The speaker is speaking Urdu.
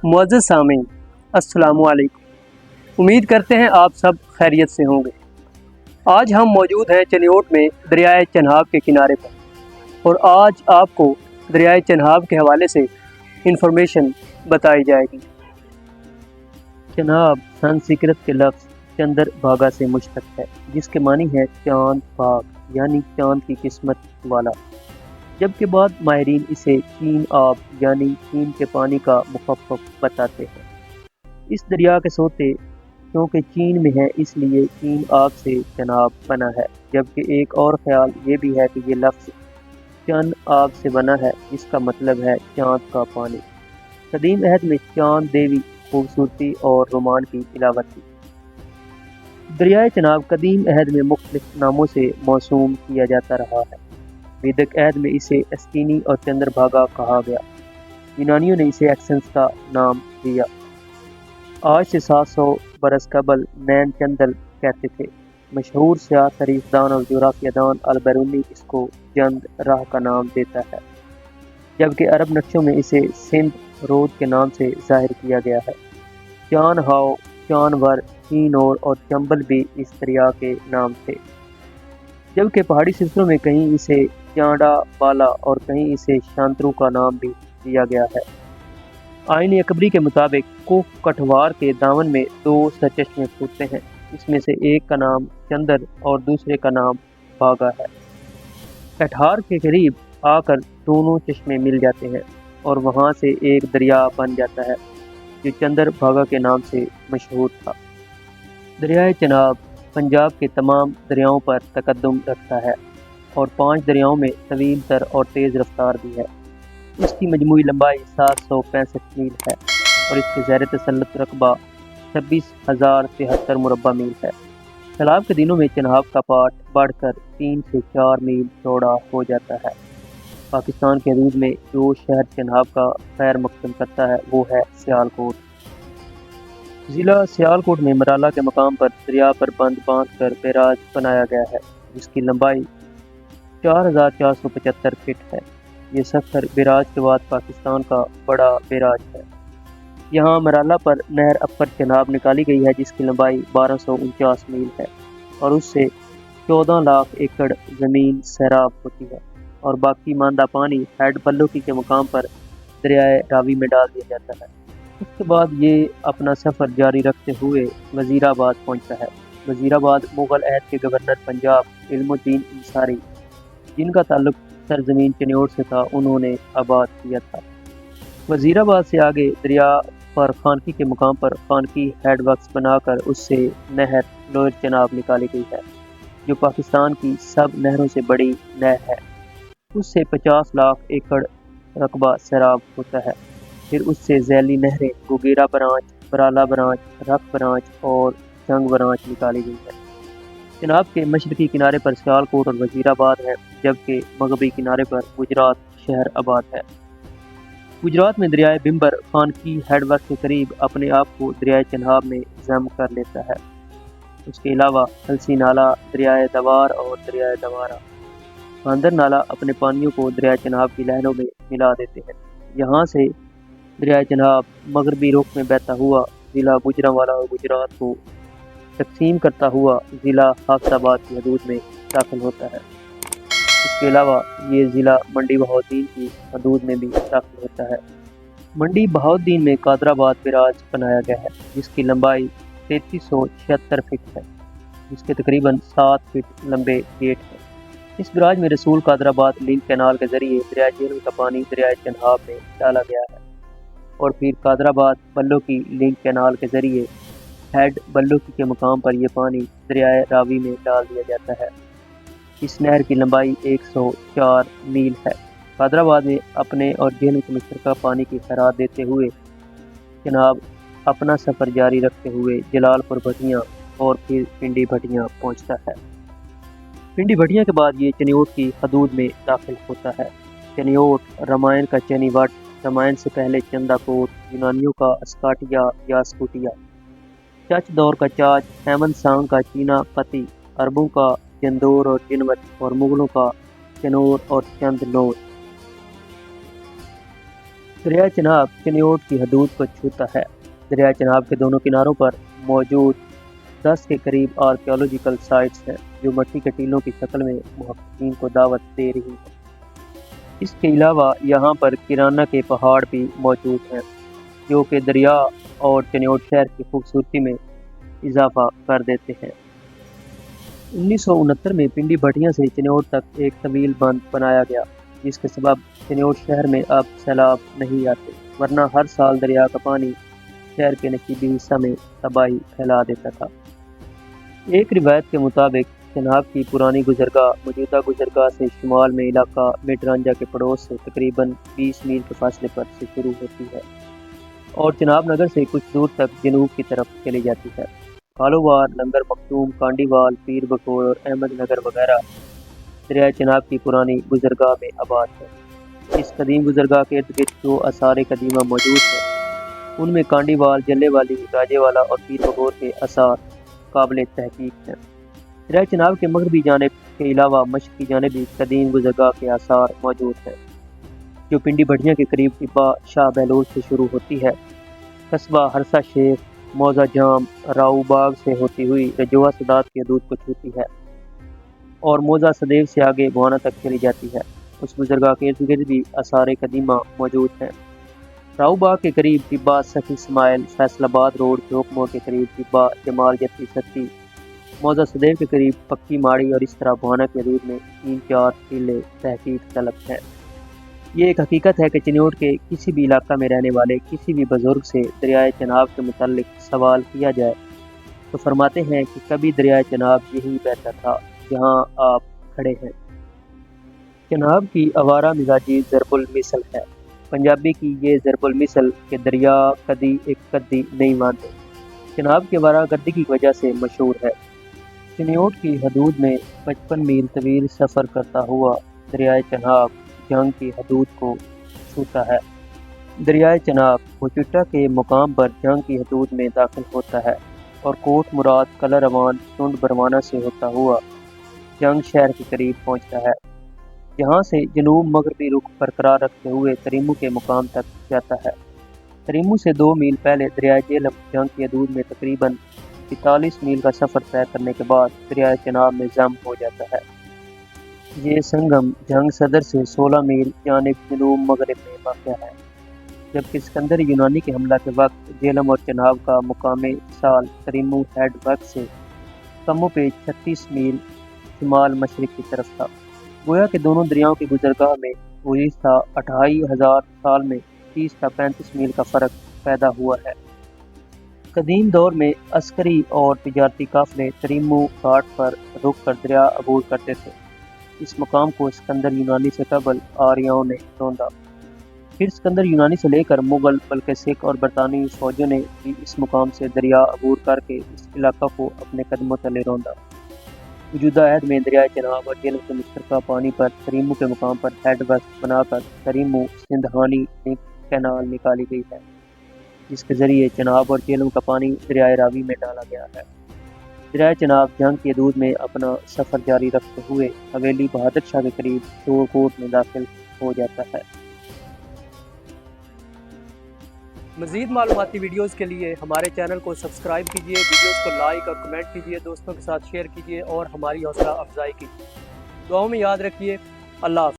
معزز سامعین، السلام علیکم۔ امید کرتے ہیں آپ سب خیریت سے ہوں گے۔ آج ہم موجود ہیں چنیوٹ میں دریائے چناب کے کنارے پر، اور آج آپ کو دریائے چناب کے حوالے سے انفارمیشن بتائی جائے گی۔ چناب سنسکرت کے لفظ چندر بھاگا سے مشتق ہے، جس کے معنی ہے چاند بھاگ، یعنی چاند کی قسمت والا، جبکہ بعض ماہرین اسے چین آب یعنی چین کے پانی کا مخفف بتاتے ہیں۔ اس دریا کے سوتے کیونکہ چین میں ہے، اس لیے چین آب سے چناب بنا ہے، جبکہ ایک اور خیال یہ بھی ہے کہ یہ لفظ چن آب سے بنا ہے، جس کا مطلب ہے چاند کا پانی۔ قدیم عہد میں چاند دیوی خوبصورتی اور رومان کی علاوت تھی۔ دریائے چناب قدیم عہد میں مختلف ناموں سے موسوم کیا جاتا رہا ہے۔ ویدک عہد میں اسے اسکینی اور چندر بھاگا کہا گیا۔ یونانیوں نے اسے ایکسنس کا نام دیا۔ آج سے 700 برس قبل نین چندل کہتے تھے۔ مشہور سیاہ تاریخ دان اور جغرافیہ دان البیرونی اس کو جند راہ کا نام دیتا ہے، جبکہ عرب نقشوں میں اسے سندھ رود کے نام سے ظاہر کیا گیا ہے۔ چان ہاؤ، چانور، چینور اور چمبل بھی اس دریا کے نام تھے، جبکہ پہاڑی سلسلوں میں کہیں اسے چانڈا بالا اور کہیں اسے شانترو کا نام بھی دیا گیا ہے۔ آئین اکبری کے مطابق کوہ کٹھوار کے دامن میں 2 سرچشمے پھوٹتے ہیں، اس میں سے ایک کا نام چندر اور دوسرے کا نام بھاگا ہے۔ کٹھار کے قریب آ کر دونوں چشمے مل جاتے ہیں اور وہاں سے ایک دریا بن جاتا ہے، جو چندر بھاگا کے نام سے مشہور تھا۔ دریائے چناب پنجاب کے تمام دریاؤں پر تقدم رکھتا ہے اور 5 دریاؤں میں طویل تر اور تیز رفتار بھی ہے۔ اس کی مجموعی لمبائی 765 میل ہے اور اس کے زیر تسلط رقبہ 26,073 مربع میل ہے۔ سیلاب کے دنوں میں چناب کا پاٹ بڑھ کر 3 سے 4 میل چوڑا ہو جاتا ہے۔ پاکستان کے حدود میں جو شہر چناب کا خیر مقدم کرتا ہے وہ ہے سیالکوٹ۔ ضلع سیالکوٹ میں مرالہ کے مقام پر دریا پر بند باندھ کر بیراج بنایا گیا ہے، جس کی لمبائی 4,475 فٹ ہے۔ یہ سکھر بیراج کے بعد پاکستان کا بڑا بیراج ہے۔ یہاں مرالہ پر نہر اپر چناب نکالی گئی ہے، جس کی لمبائی 1249 میل ہے اور اس سے 14 لاکھ ایکڑ زمین سیراب ہوتی ہے، اور باقی ماندہ پانی ہیڈ بلوکی کے مقام پر دریائے راوی میں ڈال دیا جاتا ہے۔ اس کے بعد یہ اپنا سفر جاری رکھتے ہوئے وزیر آباد پہنچتا ہے۔ وزیر آباد مغل عہد کے گورنر پنجاب علم الدین انصاری، جن کا تعلق سرزمین چنیوٹ سے تھا، انہوں نے آباد کیا تھا۔ وزیر آباد سے آگے دریا پر خانقی کے مقام پر خانقی ہیڈ ورکس بنا کر اس سے نہر لوئر چناب نکالی گئی ہے، جو پاکستان کی سب نہروں سے بڑی نہر ہے۔ اس سے 50 لاکھ ایکڑ رقبہ سیراب ہوتا ہے۔ پھر اس سے ذیلی نہریں گوگیرا برانچ، برالہ برانچ، رکھ برانچ اور جنگ برانچ نکالی گئی ہے۔ چناب کے مشرقی کنارے پر سیالکوٹ اور وزیر آباد ہے، جبکہ مغربی کنارے پر گجرات شہر آباد ہے۔ گجرات میں دریائے بمبر خانقی ہیڈ ورک کے قریب اپنے آپ کو دریائے چناب میں ضم کر لیتا ہے۔ اس کے علاوہ ہلسی نالہ، دریائے دوار اور دریائے دوارہ باندر نالہ اپنے پانیوں کو دریائے چناب کی لہروں میں ملا دیتے ہیں۔ یہاں سے دریائے چناب مغربی رخ میں بہتا ہوا ضلع گوجرانوالہ اور گجرات کو تقسیم کرتا ہوا ضلع حافظ آباد کی حدود میں داخل ہوتا ہے۔ اس کے علاوہ یہ ضلع منڈی بہاؤالدین کی حدود میں بھی داخل ہوتا ہے۔ منڈی بہاؤالدین میں قادر آباد بیراج بنایا گیا ہے، جس کی لمبائی 3376 فٹ ہے، جس کے تقریباً 7 فٹ لمبے گیٹ ہیں۔ اس بیراج میں رسول قادر آباد لنک کینال کے ذریعے دریائے جہلم کا پانی دریائے چناب میں ڈالا گیا ہے، اور پھر قادر آباد بلوکی لنک کینال کے ذریعے ہیڈ بلوکی کے مقام پر یہ پانی دریائے راوی میں ڈال دیا جاتا ہے۔ اس نہر کی لمبائی 104 میل ہے۔ قادر آباد میں اپنے اور جہلم کے مشترکہ پانی کی خیرات دیتے ہوئے چناب اپنا سفر جاری رکھتے ہوئے جلال پور بھٹیاں اور پھر پنڈی بھٹیاں پہنچتا ہے۔ پنڈی بھٹیاں کے بعد یہ چنیوٹ کی حدود میں داخل ہوتا ہے۔ چنیوٹ رامائن کا چنی وٹ، رامائن سے پہلے چندا کوٹ، یونانیوں کا اسکاٹیا یا اسکوٹیا، چچ دور کا چاچ، ہیمن سانگ کا چینا پتی، عربوں کا جندور اور جنوت، اور مغلوں کا چنور اور چند نور۔ دریائے چناب چنیوٹ کی حدود کو چھوتا ہے۔ دریائے چناب کے دونوں کناروں پر موجود 10 کے قریب آرکیولوجیکل سائٹس ہیں جو مٹی کے ٹیلوں کی شکل میں محققین کو دعوت دے رہی ہیں۔ اس کے علاوہ یہاں پر کرانہ کے پہاڑ بھی موجود ہیں جو کہ دریا اور چنیوٹ شہر کی خوبصورتی میں اضافہ کر دیتے ہیں۔ 1969 میں پنڈی بھٹیاں سے چنیوٹ تک ایک طویل بند بنایا گیا جس کے سبب چنیوٹ شہر میں اب سیلاب نہیں آتے، ورنہ ہر سال دریا کا پانی شہر کے نشیبی حصہ میں تباہی پھیلا دیتا تھا۔ ایک روایت کے مطابق چناب کی پرانی گزرگاہ موجودہ گزرگاہ سے شمال میں علاقہ مڈ رانجھا کے پڑوس سے تقریباً 20 میل کے فاصلے پر سے شروع ہوتی ہے اور چناب نگر سے کچھ دور تک جنوب کی طرف چلی جاتی ہے۔ کالووار، لنگر مختوم، کانڈیوال، پیر بکور اور احمد نگر وغیرہ دریائے چناب کی پرانی گزرگاہ میں آباد ہے۔ اس قدیم گزرگاہ کے ارد گرد جو آثار قدیمہ موجود ہیں ان میں کانڈیوال، جلے والی، راجے والا اور پیر بکور کے آثار قابل تحقیق ہیں۔ دریائے چناب کے مغربی جانب کے علاوہ مشرقی جانب بھی قدیم گزرگاہ کے آثار موجود ہیں جو پنڈی بھٹیاں کے قریب ٹبہ شاہ بہلول سے شروع ہوتی ہے، قصبہ ہرسہ شیخ، موزہ جام، راؤ باغ سے ہوتی ہوئی رجوہ سادات کی حدود کو چھوتی ہے اور موزہ صدیو سے آگے بوانا تک چلی جاتی ہے۔ اس گزرگاہ کے ارد گرد بھی آثار قدیمہ موجود ہیں۔ راؤ باغ کے قریب ٹبہ سخی اسماعیل، فیصل آباد روڈ، چوک موڑ کے قریب ٹبہ جمال جتی ستی، موزہ صدیو کے قریب پکی ماڑی اور اس طرح بوانا کی حدود میں 3-4 ٹیلے تحقیق طلب ہیں۔ یہ ایک حقیقت ہے کہ چنیوٹ کے کسی بھی علاقہ میں رہنے والے کسی بھی بزرگ سے دریائے چناب کے متعلق سوال کیا جائے تو فرماتے ہیں کہ کبھی دریائے چناب یہی بہتا تھا جہاں آپ کھڑے ہیں۔ چناب کی آوارہ مزاجی ضرب المثل ہے۔ پنجابی کی یہ ضرب المثل کہ دریا کدی ایک کدی نہیں مانتے چناب کی آوارہ گردی کی وجہ سے مشہور ہے۔ چنیوٹ کی حدود میں 55 میل طویل سفر کرتا ہوا دریائے چناب جنگ کی حدود کو چھوتا ہے۔ دریائے چناب بھوچٹا کے مقام پر جنگ کی حدود میں داخل ہوتا ہے اور کوٹ مراد، کلہ روان، ٹنڈ بروانا سے ہوتا ہوا جنگ شہر کے قریب پہنچتا ہے، جہاں سے جنوب مغربی رخ برقرار رکھتے ہوئے تریمو کے مقام تک جاتا ہے۔ تریمو سے 2 میل پہلے دریائے جہلم جنگ کی حدود میں تقریباً 45 میل کا سفر طے کرنے کے بعد دریائے چناب میں ضم ہو جاتا ہے۔ یہ سنگم جنگ صدر سے 16 میل جانب جنوب مغرب میں واقع ہے، جبکہ اسکندر یونانی کے حملہ کے وقت جہلم اور چناب کا مقام سال تریمو ہیڈ ورک سے کم و بیش 36 میل شمال مشرق کی طرف تھا۔ گویا کہ دونوں دریاؤں کی گزرگاہ میں گزشتہ 28,000 سال میں 30 تا 35 میل کا فرق پیدا ہوا ہے۔ قدیم دور میں عسکری اور تجارتی قافلے تریمو گھاٹ پر رک کر دریا عبور کرتے تھے۔ اس مقام کو اسکندر یونانی سے قبل آریاؤں نے روندا۔ پھر اسکندر یونانی سے لے کر مغل بلکہ سکھ اور برطانوی فوجوں نے بھی اس مقام سے دریا عبور کر کے اس علاقہ کو اپنے قدموں تلے روندا۔ موجودہ عہد میں دریائے چناب اور جہلم کے مشترکہ پانی پر تریمو کے مقام پر ہیڈ ورک بنا کر تریمو سندھانی لنک کینال نکالی گئی ہے، جس کے ذریعے چناب اور جہلم کا پانی دریائے راوی میں ڈالا گیا ہے۔ دریائے چناب جنگ کی حدود میں اپنا سفر جاری رکھتے ہوئے حویلی بہادر شاہ کے قریب شور کوٹ میں داخل ہو جاتا ہے۔ مزید معلوماتی ویڈیوز کے لیے ہمارے چینل کو سبسکرائب کیجیے، ویڈیوز کو لائک اور کمنٹ کیجیے، دوستوں کے ساتھ شیئر کیجیے اور ہماری حوصلہ افزائی کیجیے۔ دعاؤں میں یاد رکھیے۔ اللہ حافظ۔